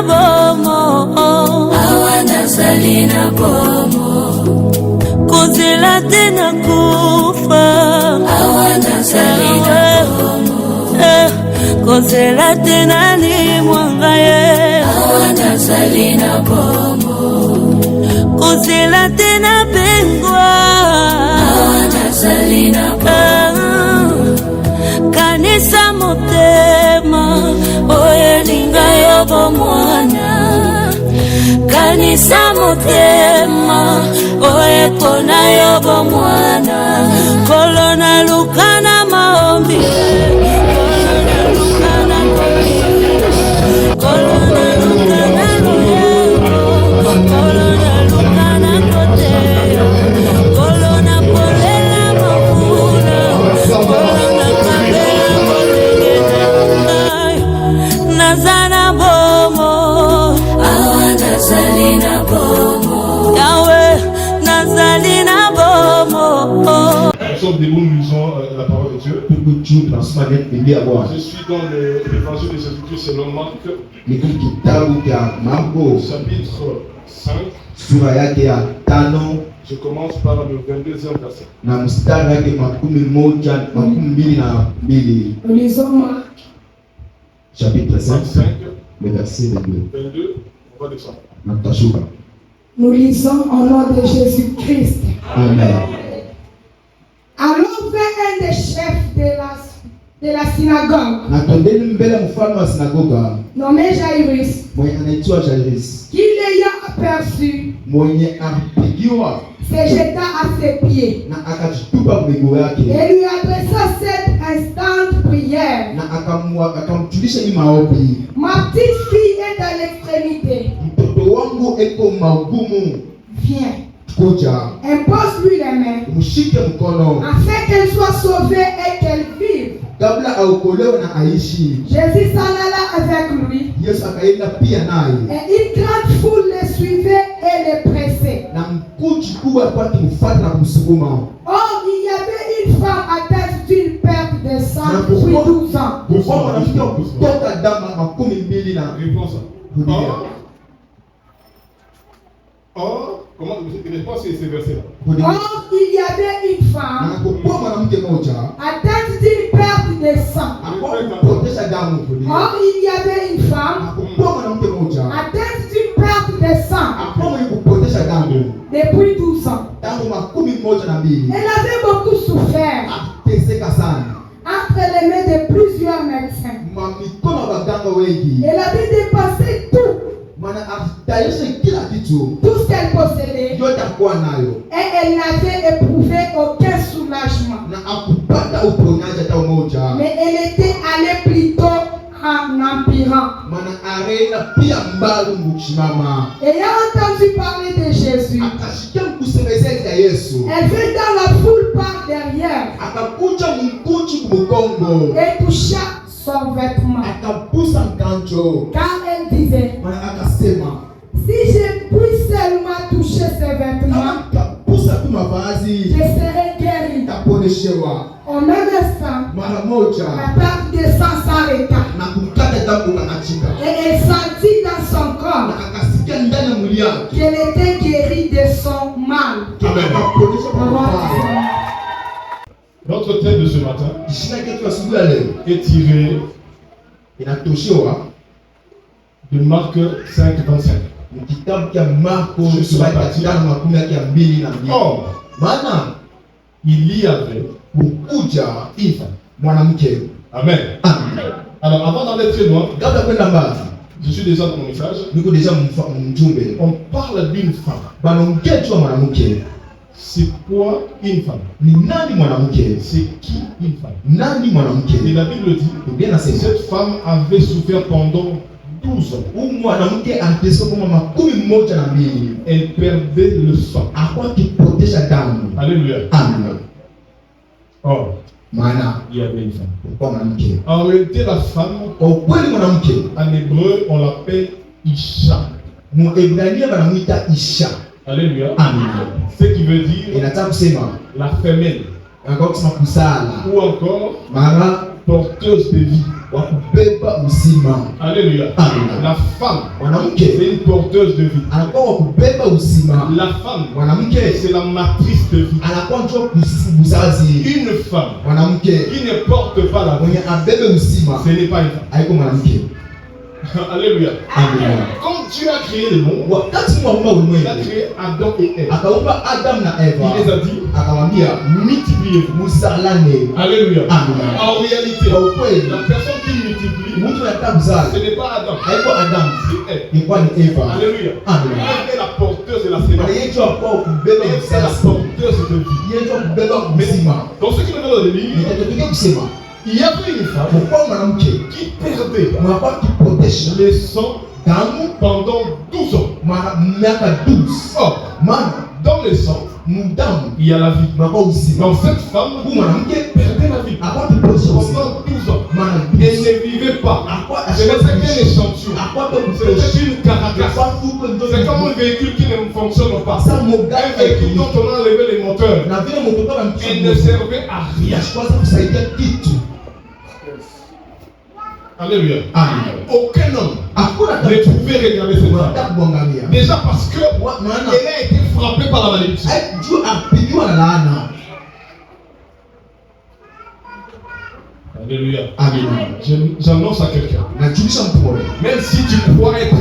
bomo, awa nazali na bomo, kozela te na kufa, awa nazali na bomo, kozela te na limwanga ye, awa nazali na bomo, kozela te na bengwa, awa nazali na bomo, kanisa motema oye linga yo bomwana, kanisa motema oye pona yo bomwana, kolona lukana maombi, kolona lukana kote, kolona lukana luyego, kolona lukana kote, kolona polela mafula, kolona kabela kolengena, nazana bomo, awa nazali na bomo, Yahweh, nazali na bomo. Nous sommes debout, nous lisons la parole de Dieu. Je suis dans l'évangile des Écritures selon Marc, chapitre 5. Je commence par le 22e verset. Nous lisons Marc, Chapitre 5, le verset 22, on va descendre. Nous lisons au nom de Jésus-Christ. Amen. Alors vint un des chefs de la synagogue, nommé Jairus, qui l'ayant aperçu, se jeta à ses pieds et lui adressa cette instante prière. Ma petite fille est à l'extrémité. Viens. Impose-lui les mains afin qu'elle soit sauvée et qu'elle vive. Jésus s'en alla avec lui et une grande foule le suivait et le pressait. Or, il y avait une femme atteinte d'une perte de sang depuis 12 ans. Or, comment je pense que c'est ces versets-là. Or, il y avait une femme atteinte d'une perte de sang. Or, il y avait une femme atteinte d'une perte de sang depuis 12 ans. Elle avait beaucoup souffert entre les mains de plusieurs médecins. Elle avait dépassé tout ce qu'elle possédait, et elle n'avait éprouvé aucun soulagement. Mais elle était allée plutôt en empirant. Ayant entendu parler de Jésus, elle vint dans la foule par derrière et toucha son vêtement, car elle disait: si je puis seulement toucher ses vêtements, je serai guéri. Au même instant, la perte de sang s'arrêta et elle sentit dans son corps qu'elle était guérie de son mal. Amen. Notre thème de ce matin est tiré de Marc 5, 25. Or, il y avait une femme. Amen. Alors, avant d'aller très loin, je suis déjà dans mon message. On parle d'une femme. C'est quoi une femme? C'est qui une femme? Et la Bible dit que cette femme avait souffert pendant 12 ans. Elle perdait le sang. Alléluia. Or, il y avait une femme. En réalité, la femme, en hébreu, on l'appelle Isha. Alléluia. Ce qui veut dire la femelle. Ou encore porteuse de vie. uzima. Alléluia. Amen. La femme, Mwanamke c'est une porteuse de vie. anakuwa wa kubeba uzima. La femme, Mwanamke c'est la matrice de vie. anakuwa ndio buzazi. Une femme Mwanamke qui ne porte pas la vie, mwenye abebe uzima ce n'est pas une femme. haiko mwanamke. Alléluia. Amen. Quand Dieu a créé le monde, Wakati Mungu il a ulimwengu créé Adam et Ève. akaumba Adam na Eva, Il les a dit, akamwambia multipliez-vous. muzalane. Alléluia. Amen. En réalité, Kwa ukweli la personne qui multiplie, mtu anataka kuzala ce n'est pas Adam, haiko Adam, c'est Ève. ilikuwa ni Eva. Alléluia. Amen. Ève est la porteuse de la Maana sémence. yeye ndio alikuwa kubeba Ève est la uzazi. porteuse de vie. Yeye ndio kubeba uzima. Dans ce qui me donne de lire, Nitatokea kusema il y avait une femme kwa mwanamke qui perdait mwanamke kipotesha le sang damu pendant 12 ans. miaka 12. Or, Maana dans le sang, mdamu il y a la vie. mwa uzima. Dans cette femme, Huyu mwanamke perdait la vie akwa kipotesha uzima. pendant 12 ans. Maana Elle ne vivait pas. Ce n'était qu'un échantillon. C'était une carcasse. C'est comme un véhicule qui ne fonctionne pas. Un véhicule dont on a enlevé les moteurs. na vile motoka na Il ne servait à rien. yashikwaza kusaidia kitu. Alléluia. Amen. Aucun homme Hakuna ne pouvait regarder cette femme. hata kumwangalia. Déjà parce que Maana elle a été frappée par la malédiction. juu apigiwa na laana. Alléluia. Amen. J'annonce à quelqu'un. Najulisha mtu mmoja. Même si tu crois être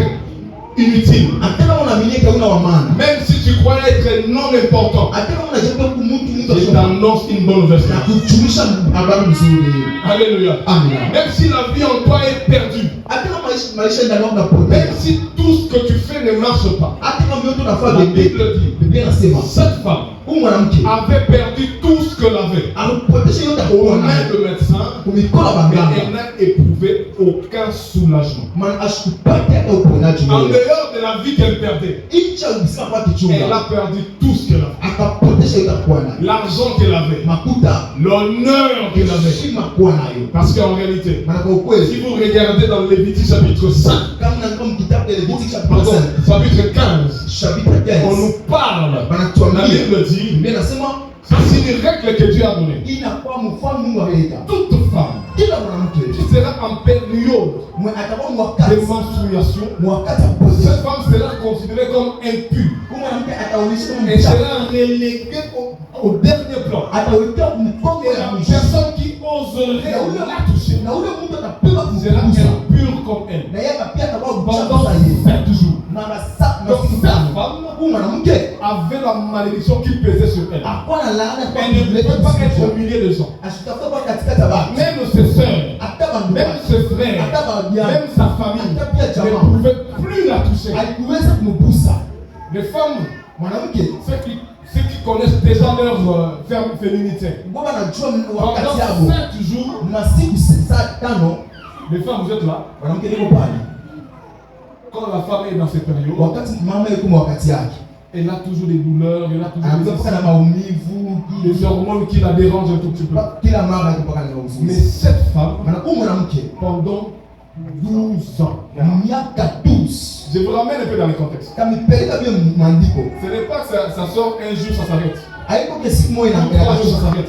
inutile, Hata kama unaamini kauna wa maana. même si tu crois être non important, Hata kama unajua kwa mtu je t'annonce une bonne nouvelle. na kujulisha habari nzuri. Alléluia. Amen. Même si la vie en toi est perdue, Hata kama maisha ndani yako même napotea. si tout ce que tu fais ne marche pas, Hata kama yote unafanya la bebe. Bible dit, Biblia inasema cette femme huyu mwanamke avait perdu tout ce qu'elle avait alipotesha yote au kwa main de médecin, kumikola mais baganga. elle n'a éprouvé aucun soulagement. Maana asikupate hata uponaji En moja. dehors de la vie qu'elle perdait, Icha ubisika kwa elle kichunga. a perdu tout ce qu'elle avait. Akapotesha yote kwa nayo. L'argent qu'elle avait, Makuta l'honneur qu'elle avait. heshima kwa nayo. Parce qu'en réalité, Maana kwa si ukweli vous regardez dans Lévitique chapitre 5, kama kama kitabu cha Leviticus chapitre pardon, 5 chapitre 15, chapitre on 15 nous parle. La banatuambia Bible dit, Biblia inasema c'est une règle que Dieu a donnée. inakuwa mfano Mungu ameleta. Toute femme Kila mwanamke qui sera en période atakuwa de mwakati menstruation, mwakati apotesha. cette femme sera considérée comme impure Huyu mwanamke ataonyesha kama et mchafu. sera reléguée au dernier plan. Atawekea mkongo Et ya la mwisho. personne qui oserait la toucher Na ule mtu atapewa sera kumgusa. impure comme elle. Na yeye pia atakuwa mchafu Pendant zaidi. 7 jours. Mara saba Donc masiku cette tano. femme Huyu mwanamke avait la malédiction qui pesait sur elle. akuwa na laana kwa Elle ne pouvait pas être au milieu des gens. asitafuta kwa katikati ya watu. Même ses sœurs, Hata bandugu même ses frères, hata babiani même sa famille hata pia ne jamaa pouvaient plus la toucher. alikuweza kumgusa. Les femmes, Mwanamke ceux qui connaissent déjà leur féminité, ngoba najua pendant wakati yabo 7 jours, masiku saa tano. les femmes, vous êtes là. Mwanamke niko pale Quand la femme est dans cette période, wakati mama yuko wakati yake, elle a toujours des douleurs, elle a toujours anaweza kuwa na maumivu des hormones qui la dérangent un tout petit peu. kila mara akipaka na Mais maumivu. cette femme, Maana huyu mwanamke pendant 12 ans, miaka 12 je vous ramène un peu dans le contexte. kamipeleka vile maandiko. Ce n'est pas que ça sort un jour, ça s'arrête. Haiko kwa siku moja inaendelea.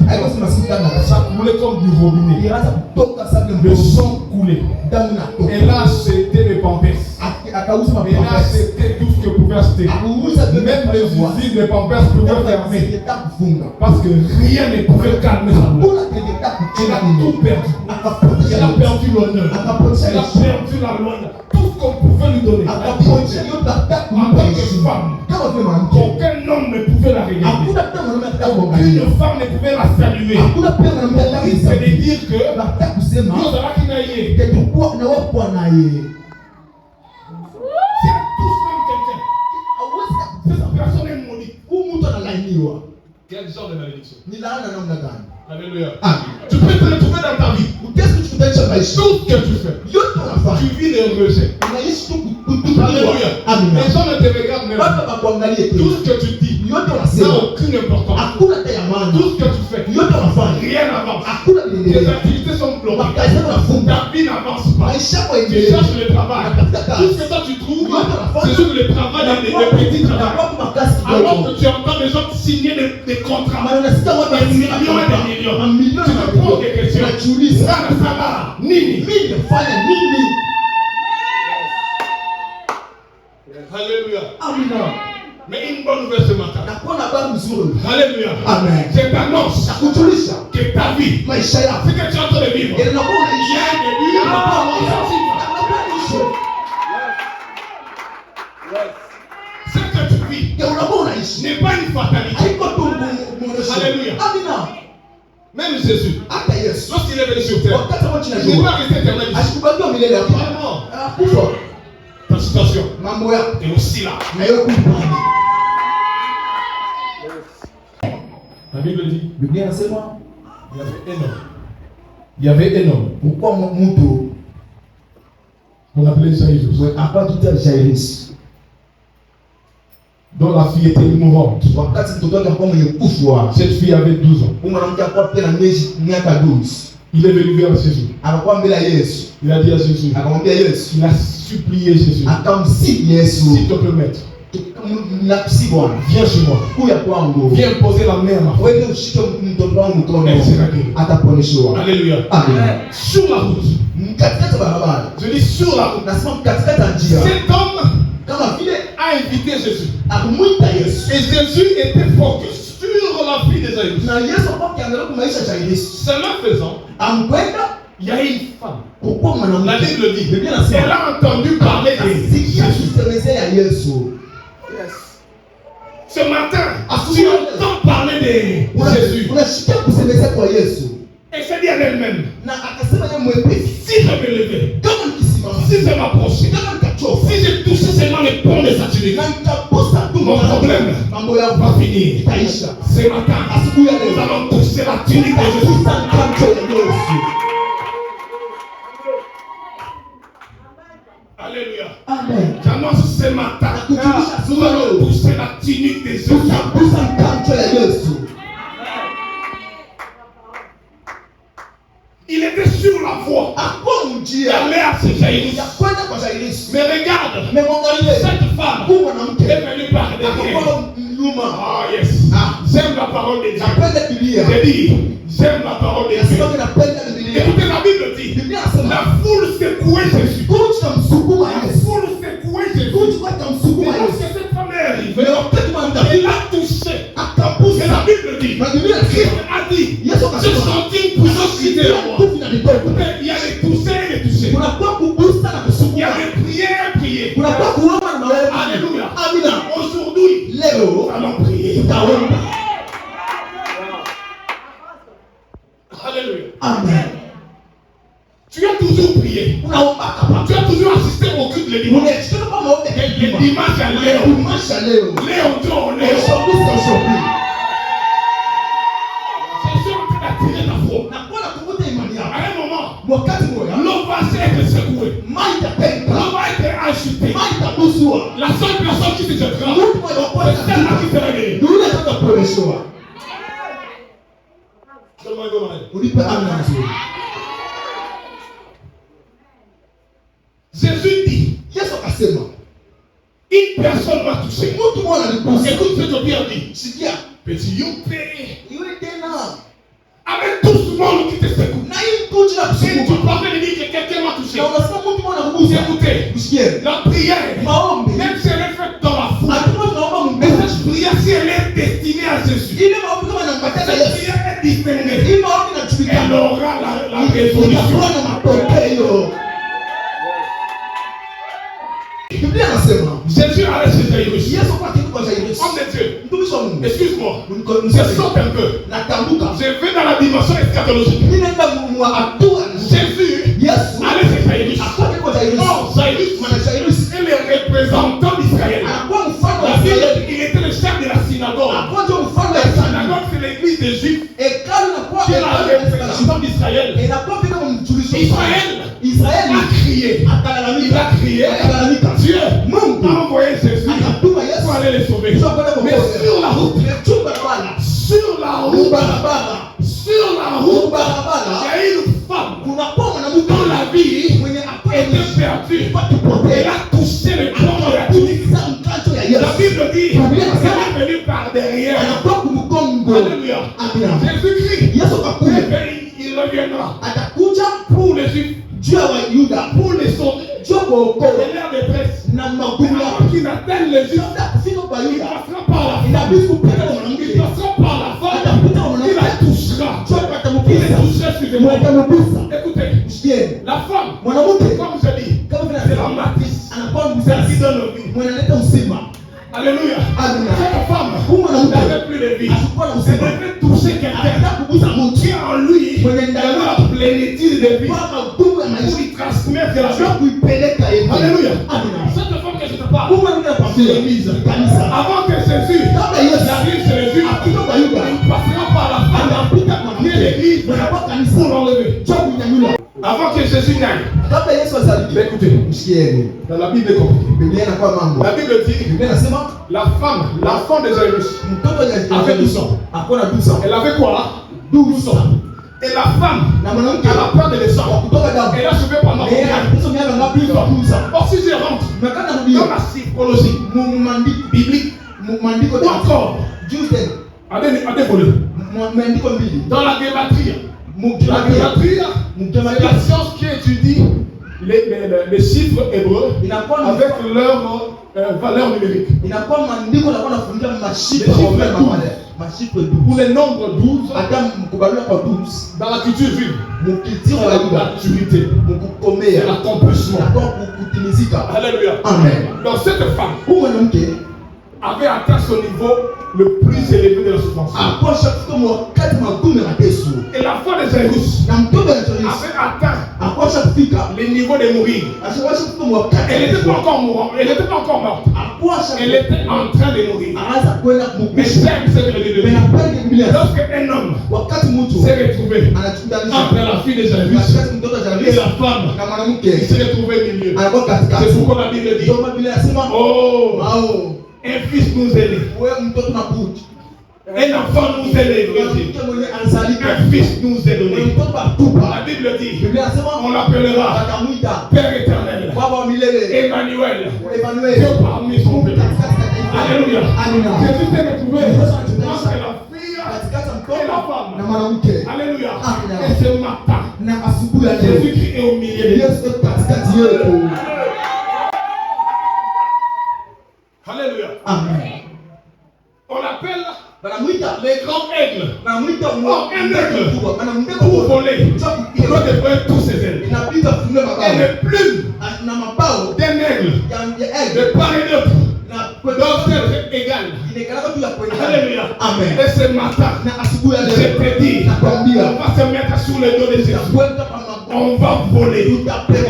Haiko sema siku tano na Ça coulait comme du robinet. ilianza kutoka sababu Le mbovu sang coulait. damu natoka. Elle a acheté les pampers. Akauza Elle a mapampas. acheté tout ce que pouvait acheter. Akuuza Même les usines de pampers pouvaient fermer. Akataka kufunga. Parce que rien ne pouvait calmer sa douleur. Kuna kile Elle a tout perdu. akapotesha Elle a perdu l'honneur. akapotesha Elle a perdu la loi. Tout ce qu'on pouvait lui donner. Elle a akapotesha perdu. yote ataka En tant que femme, kama vile mwanamke. aucun homme ne pouvait la regarder. Hakuna pia mwanamke ataka Aucune kuangalia. femme ne pouvait la saluer. Hakuna pia mwanamke ataka C'est de kusamehe. dire que Nataka kusema Dieu a créé. tutakuwa na wapo naye. Si à tous même quelqu'un, Hauwezi cette personne est maudite. huyu mtu analaaniwa. Quel genre de malédiction? Ni laana namna gani? Alléluia. Amen. Tu peux te retrouver dans ta vie. Qu'est-ce que tu kutanisha maisha? Tout ce que tu fais, Yote unafanya. tu vis des rejets. Unaishi tu kutuliwa. Alléluia. Amina. Les gens ne te regardent même Watu pas. wakuangalie Tout tu. ce que tu dis Yote n'a unasema. aucune importance. Hakuna hata ya maana. Tout ce que tu fais, Yote unafanya. rien n'avance. Hakuna Tes vinaendelea. activités sont bloquées. Makazi yako yanafunga. Ta vie n'avance pas. Maisha yako Tu yenyewe. cherches le travail. Tout ce que toi tu trouves, c'est sur le travail, les petits travails. Alors que tu entends les gens signer des contrats. Des millions et des millions. Tu te poses des questions. Sana sana, nini? Mimi nafanya nini? Alléluia. Amen. Je t'annonce Nakujulisha que ta vie, maisha yako ce que tu es en train de vivre, inakuwa unaishi. il y a un début, il y a un fin. Ce que tu vis n'est pas une fatalité. Alléluia. Même Jésus, lorsqu'il est venu sur terre, il n'est pas resté éternel ici. Vraiment. Ta situation est aussi là. La Bible dit, il y avait un homme. Pourquoi mon On appelait Jairus. Dont la fille était mourante. Cette fille avait 12 ans. Il est venu vers Jésus. Il a dit à Jésus. Il a supplié Jésus. S'il te plaît, maître. Viens chez moi. Viens poser la main à ma fille. Elle sera guérie. Alléluia. Sur la route. Je dis sur la route. Cet homme a invité Jésus. Et Jésus était focus sur la vie de Jairus. Cela faisant, il y a une femme. La Bible dit, elle a entendu parler de Jésus. Ce matin, tu entends parler de Jésus. Et c'est dit à elle-même, si je me levais, si je m'approchais, si je touchais seulement les ponts de sa tunique, mon problème va finir. Ce matin, nous allons toucher la tunique de Jésus. Alléluia. Amen. J'annonce ce matin, nous allons toucher la tunique de Jésus. Il était sur la voie. Il allait à ce Jairus. Mais regarde, cette femme est venue par derrière. Ah yes. J'aime la parole de Dieu. J'ai dit, j'aime la parole de Dieu. Écoutez, la Bible dit, la foule secouait Jésus. La foule secouait Jésus. Et lorsque cette femme est arrivée, elle a touché. Et la Bible dit, Christ a dit, j'ai senti une puissance qui était en moi. Il y a les touchés et les touchés. Il y a les prières et prier. Alléluia. Aujourd'hui, nous allons prier. Alléluia. Amen. Tu as toujours prié. Tu as toujours assisté au culte le dimanche. Le dimanche à Léon. Léon, aujourd'hui. C'est sûr que tu as tiré ta foi. À un moment, l'eau va être secouée. L'eau va être agitée. La seule personne qui se jettera, c'est celle-là qui sera guérie. Jésus dit, une personne m'a touché. Écoute ce que Pierre dit. Petit Youpe, avec tout ce monde qui te secoue. Si tu parlais de dire que quelqu'un m'a touché, écoutez, la prière, même si elle est faite dans la foule, mais cette prière, si elle est destinée à Jésus, cette prière est distinguée. Elle aura la résolution. Jésus allait chez Jairus. Homme de Dieu, excuse-moi, je saute un peu. Je vais dans la dimension eschatologique. Jésus allait chez Jairus. Or, Jairus est le représentant d'Israël. La Bible, il était le chef de la synagogue. La synagogue, c'est l'église des Juifs. Qui est la représentant d'Israël. Israël a crié. Il a crié. Dieu a envoyé Jésus pour aller les sauver. Mais sur la route, il y a une femme dont la vie était perdue. Elle a touché le corps de la tunique. La Bible dit qu'elle est venue par derrière. Alléluia. Jésus-Christ, il reviendra pour les Juifs, pour les sauver. C'est l'air de presse. Avant qu'ils atteignent les Juifs, il passera par la femme. Il passera Écoutez, la femme, comme je dis, c'est la matrice. C'est qui donne le vie. Alléluia. Cette femme n'avait plus de vie. Elle devait toucher quelqu'un qui est en lui la plénitude de vie pour lui transmettre la vie. Alléluia. Cette femme que je te parle, c'est l'église. Avant que Jésus arrive chez Jésus, il passera par la femme qui est l'église pour l'enlever. Avant que Jésus n'aille. Écoutez, dans la Bible est compliquée. La Bible dit la femme de Jairus avait 12 ans. Elle avait quoi? 12 ans. Et la femme, elle a peur de descendre. Elle a souffert pendant combien? 12 ans. Or, si je rentre dans la psychologie biblique, ou encore, dans la gématrie, c'est la science qui étudie les chiffres hébreux avec leur valeur numérique. Pour les nombres 12, dans la culture juive, c'est la maturité, c'est l'accomplissement. Alléluia. Amen. Donc cette femme avait atteint son niveau le plus élevé de la souffrance. Et la foi de Jairus avait atteint le niveau de mourir. Elle n'était pas encore mourante, elle n'était pas encore morte. Elle était en train de mourir. Mais j'aime ce que je dis. Lorsqu'un homme s'est retrouvé entre la fille de Jairus et la femme qui s'est retrouvée au milieu, c'est pourquoi la Bible dit, oh, un fils nous est né. Un enfant nous est né. Un fils nous est donné. La Bible dit, on l'appellera Père éternel, Emmanuel, Dieu parmi son peuple. Alléluia. Jésus s'est retrouvé entre la fille et la femme. Alléluia. Et ce matin, Jésus-Christ est au milieu de nous. Alléluia. Amen. On l'appelle les grands aigles. Or, un aigle, pour voler, il doit déployer tous ses ailes. Et les plumes d'un aigle, de part et d'autre, doivent être égales. Alléluia. Amen. Et ce matin, je te dis, on va se mettre sous le dos de Jésus. On va voler.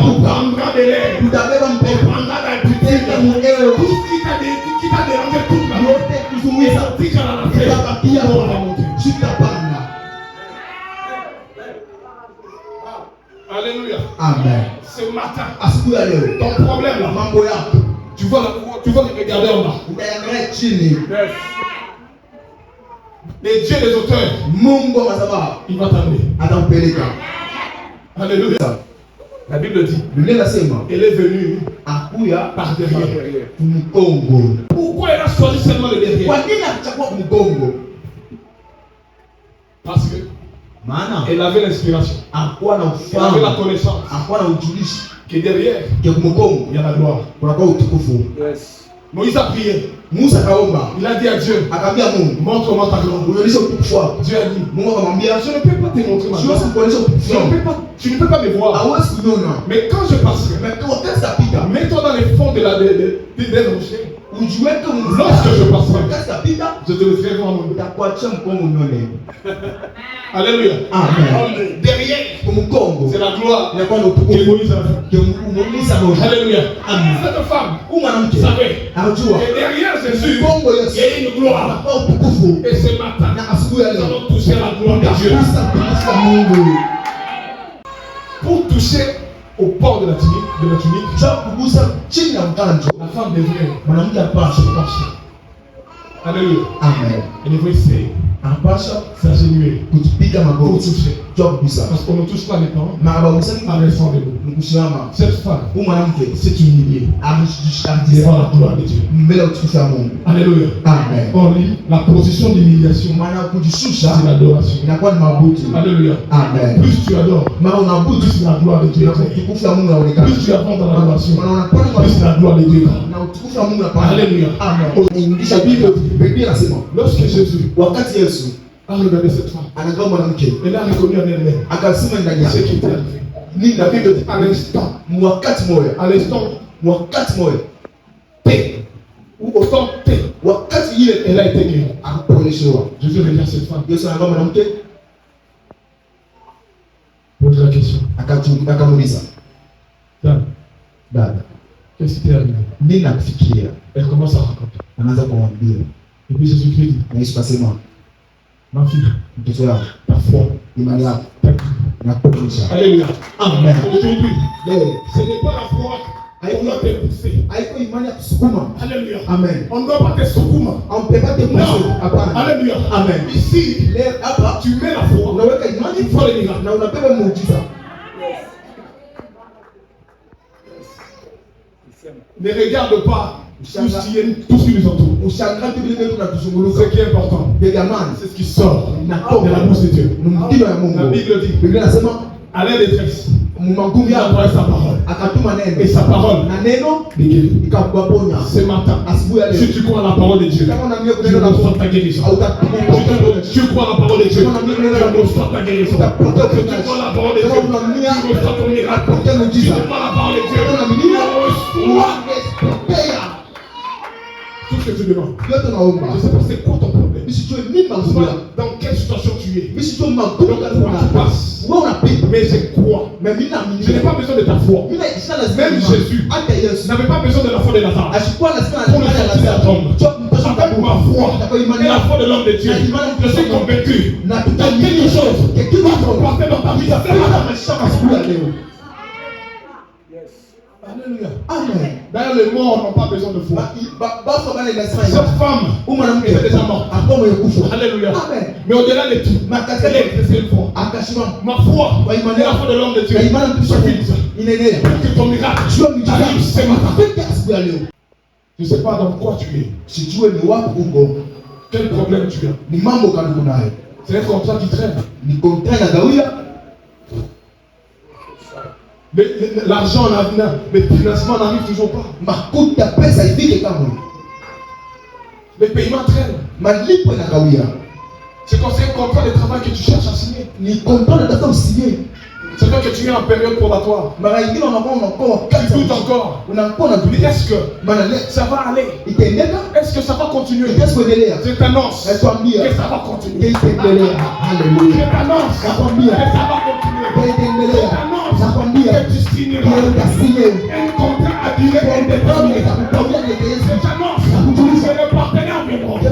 On prendra de l'air. On prendra d'altitude. Tout ce qui t'a dérangé toute la nuit, il sortira à la paix. On va monter. Alléluia. Amen. Ce matin, ton problème là, tu vas le regarder en bas. Les dieux des auteurs, il va t'amener. Alléluia. La Bible dit, elle est venue par derrière. Pourquoi elle a choisi seulement le derrière? Parce que elle avait l'inspiration. Elle avait la connaissance. Que derrière, il y a la gloire. Yes. Moïse a prié. Il a dit à Dieu, montre-moi ta gloire. Dieu a dit, je ne peux pas te montrer ma gloire. Tu ne peux pas me voir. Mais quand je passerai, mets-toi dans les fonds des rochers. Lorsque je passerai, je te laisserai voir mon nom. Alléluia. Amen. Derrière, c'est la gloire que Moïse a fait. Alléluia. Amen. Cette femme savait que derrière Jésus, il y a une gloire. Et ce matin, nous allons toucher la gloire de Dieu. Pour toucher au port de la tunique, la femme devrait pencher. Alléluia. Amen. Elle devrait essayer. S'agenouiller pour toucher. Parce qu'on ne touche pas les parents, mais on descend de nous. Cette femme s'est humiliée devant la gloire de Dieu. Alléluia. Amen. On lit la position d'humiliation, c'est l'adoration. Alléluia. Amen. Plus tu adores, plus la gloire de Dieu. Plus tu avances dans l'adoration, plus la gloire de Dieu. Alléluia. Amen. Lorsque Jésus a regardé cette femme. Elle a reconnu en elle-même ce qui était arrivé. La Bible dit à l'instant, à l'instant, T, ou au temps T, elle a été guérie. Jésus regarde cette femme. Pose la question. Qu'est-ce qui t'est arrivé? Elle commence à raconter. Et puis Jésus-Christ dit, ma fille, ta foi, ta cru. Alléluia. Amen. Aujourd'hui, ce n'est pas la foi qu'on doit te pousser. Alléluia. Amen. On ne doit pas te soukouma. On ne peut pas te pousser. Alléluia. Amen. Ici, tu mets la foi. Il faut le miracle. Ne regarde pas tout ce qui nous entoure. Ce qui est important, c'est ce qui sort de la bouche de Dieu. La Bible dit, à la détresse, il a envoyé sa parole. Et sa parole est guérie. Ce matin, si tu crois à la parole de Dieu, tu reçois ta guérison. Tu crois à la parole de Dieu, tu reçois ta guérison. Si tu crois à la parole de Dieu, tu reçois ton miracle. Si tu crois à la parole de Dieu, tu reçois tout ce que tu demandes. Je sais pas c'est quoi ton problème. Dans quelle situation tu es. Dans quoi tu passes. Mais c'est quoi? Je n'ai pas besoin de ta foi. Même Jésus n'avait pas besoin de la foi de Lazare pour le sortir de la tombe. Avec ma foi et la foi de l'homme de Dieu, je suis convaincu que quelque chose va se passer dans ta vie. Alléluia. Amen. D'ailleurs, les morts n'ont pas besoin de foi. Cette femme était déjà morte. Alléluia. Amen. Mais au-delà de tout, elle est expressée une foi. Ma foi et la foi de l'homme de Dieu suffisent pour que ton miracle arrive ce matin. Je ne sais pas dans quoi tu es. Quel problème tu as. C'est un contrat qui traîne. L'argent, le financement n'arrive toujours pas. Les paiements traînent. C'est quand c'est un contrat de travail que tu cherches à signer. C'est toi que tu es en période probatoire. Tu doutes encore. Est-ce que ça va aller? Est-ce que ça va continuer? Je t'annonce que ça va continuer. Je t'annonce que ça va continuer. Je t'annonce que tu signeras un contrat à durée indéterminée. Je t'annonce que le partenaire viendra. Je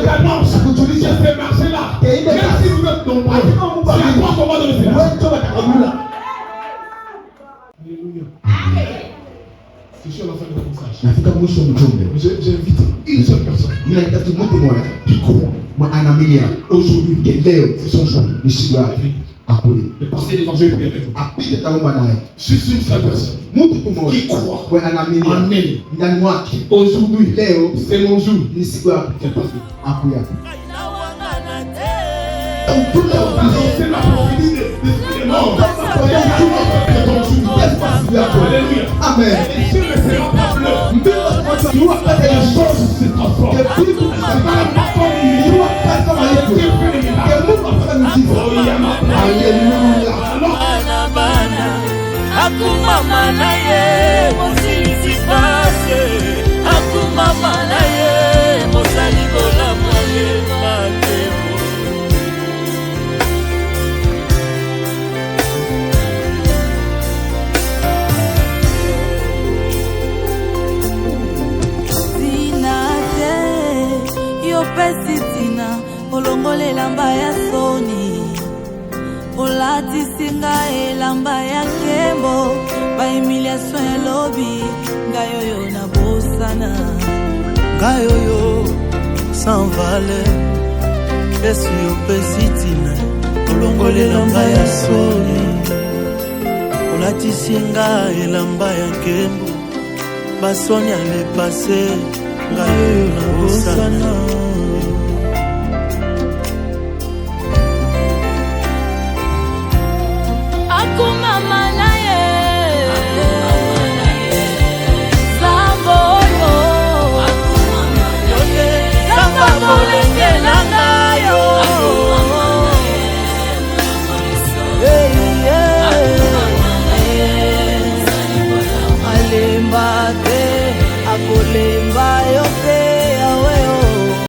t'annonce que ce marché-là, même si vous êtes nombreux, c'est à toi qu'on va donner cela. Alléluia. Je suis à la fin de mon message. J'ai invité une seule personne qui croit aujourd'hui c'est son jour. Le passé d'évangile est avec juste une seule personne qui croit en elle. Aujourd'hui, c'est mon jour. C'est la prophétie des morts. Alléluia. Amen. Et sur le Seigneur les choses se transforment. Alléluia. Akumama na ye mosilisi pase. Akumama na ye mosali kolama ye matemo. Pesi tina olongole elamba ya soni olatisinga elamba ya kembo baimiliaso ya lobi ngayoyo na bosana ngayoyo sans valeur pesi yo pesi tina olongole elamba ya soni olatisinga elamba ya kembo basoni ale passé ngayoyo na bosana